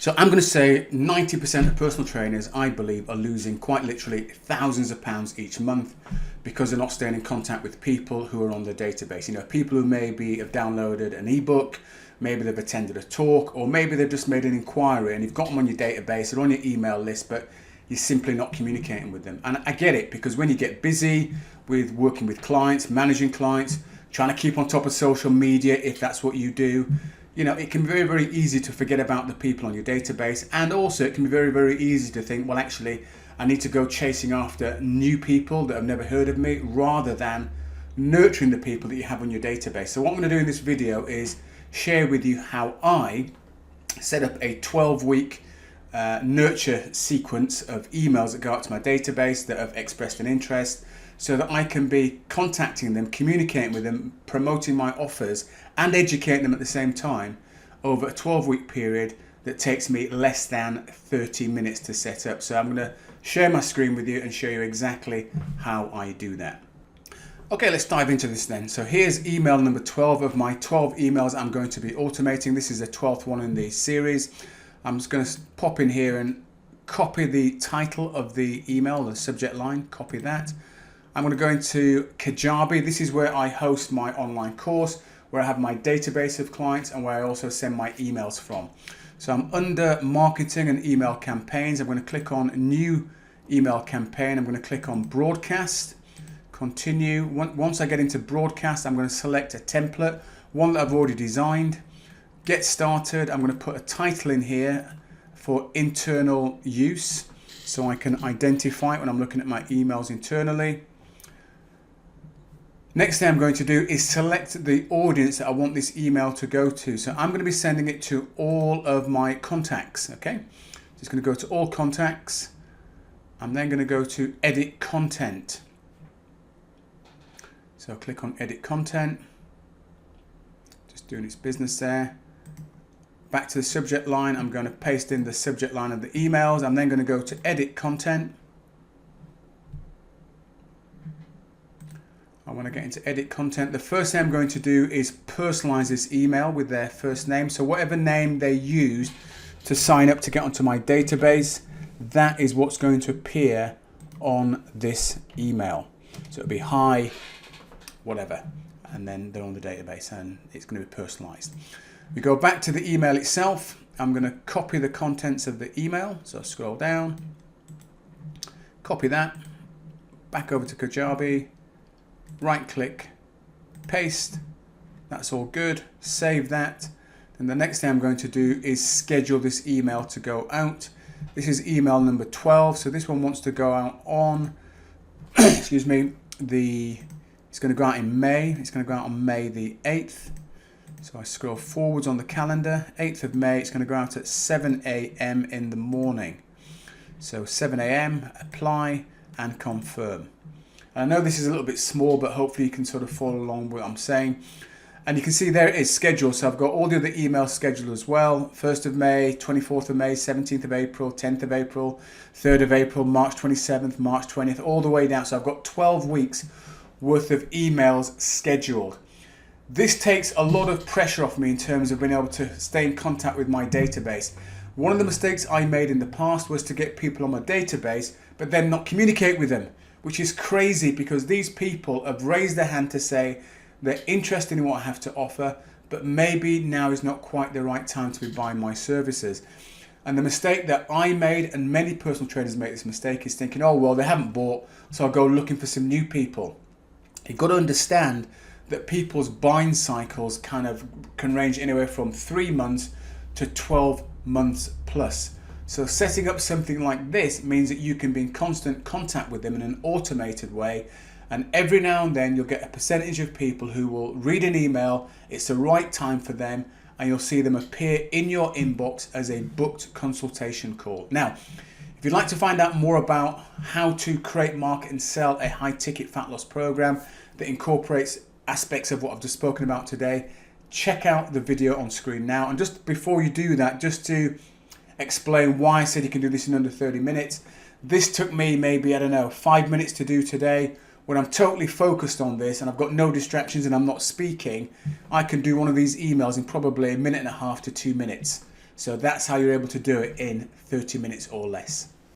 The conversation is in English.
So I'm going to say 90% of personal trainers, I believe, are losing quite literally thousands of pounds each month because they're not staying in contact with people who are on the database. You know, people who maybe have downloaded an ebook, maybe they've attended a talk, or maybe they've just made an inquiry and you've got them on your database or on your email list, but you're simply not communicating with them. And I get it, because when you get busy with working with clients, managing clients, trying to keep on top of social media, if that's what you do, you know, it can be very, very easy to forget about the people on your database. And also it can be very, very easy to think, well, actually, I need to go chasing after new people that have never heard of me, rather than nurturing the people that you have on your database. So what I'm going to do in this video is share with you how I set up a 12-week nurture sequence of emails that go out to my database that have expressed an interest, so that I can be contacting them, communicating with them, promoting my offers and educating them at the same time over a 12-week period that takes me less than 30 minutes to set up. So I'm going to share my screen with you and show you exactly how I do that. Okay, let's dive into this then. So here's email number 12 of my 12 emails I'm going to be automating. This is the 12th one in the series. I'm just going to pop in here and copy the title of the email, the subject line, copy that. I'm going to go into Kajabi. This is where I host my online course, where I have my database of clients and where I also send my emails from. So I'm under marketing and email campaigns. I'm going to click on new email campaign. I'm going to click on broadcast, continue. Once I get into broadcast, I'm going to select a template, one that I've already designed. Get started. I'm going to put a title in here for internal use, so I can identify it when I'm looking at my emails internally. Next thing I'm going to do is select the audience that I want this email to go to. So I'm going to be sending it to all of my contacts. Okay, just going to go to all contacts. I'm then going to go to edit content. So click on edit content. Just doing its business there. Back to the subject line. I'm going to paste in the subject line of the emails. I'm then going to go to edit content. I want to get into edit content. The first thing I'm going to do is personalize this email with their first name. So whatever name they use to sign up to get onto my database, that is what's going to appear on this email. So it'll be hi, whatever, and then they're on the database and it's going to be personalized. We go back to the email itself. I'm going to copy the contents of the email. So scroll down, copy that, back over to Kajabi, right click, paste. That's all good. Save that. Then the next thing I'm going to do is schedule this email to go out. This is email number 12. So this one wants to go out on, excuse me, it's going to go out in May. It's going to go out on May the 8th. So I scroll forwards on the calendar, 8th of May, it's going to go out at 7 a.m. in the morning. So 7 a.m, apply and confirm. And I know this is a little bit small, but hopefully you can sort of follow along with what I'm saying. And you can see there it is scheduled. So I've got all the other emails scheduled as well. 1st of May, 24th of May, 17th of April, 10th of April, 3rd of April, March 27th, March 20th, all the way down. So I've got 12 weeks worth of emails scheduled. This takes a lot of pressure off me in terms of being able to stay in contact with my database. One of the mistakes I made in the past was to get people on my database, but then not communicate with them, which is crazy because these people have raised their hand to say they're interested in what I have to offer, but maybe now is not quite the right time to be buying my services. And the mistake that I made, and many personal trainers make this mistake, is thinking, oh, well, they haven't bought, so I'll go looking for some new people. You've got to understand that people's buying cycles can range anywhere from 3 months to 12 months plus. So setting up something like this means that you can be in constant contact with them in an automated way, and every now and then you'll get a percentage of people who will read an email, it's the right time for them, and you'll see them appear in your inbox as a booked consultation call. Now, if you'd like to find out more about how to create, market and sell a high ticket fat loss program that incorporates aspects of what I've just spoken about today, check out the video on screen now. And just before you do that, just to explain why I said you can do this in under 30 minutes. This took me maybe, I don't know, 5 minutes to do today. When I'm totally focused on this and I've got no distractions and I'm not speaking, I can do one of these emails in probably 1.5 to 2 minutes. So that's how you're able to do it in 30 minutes or less.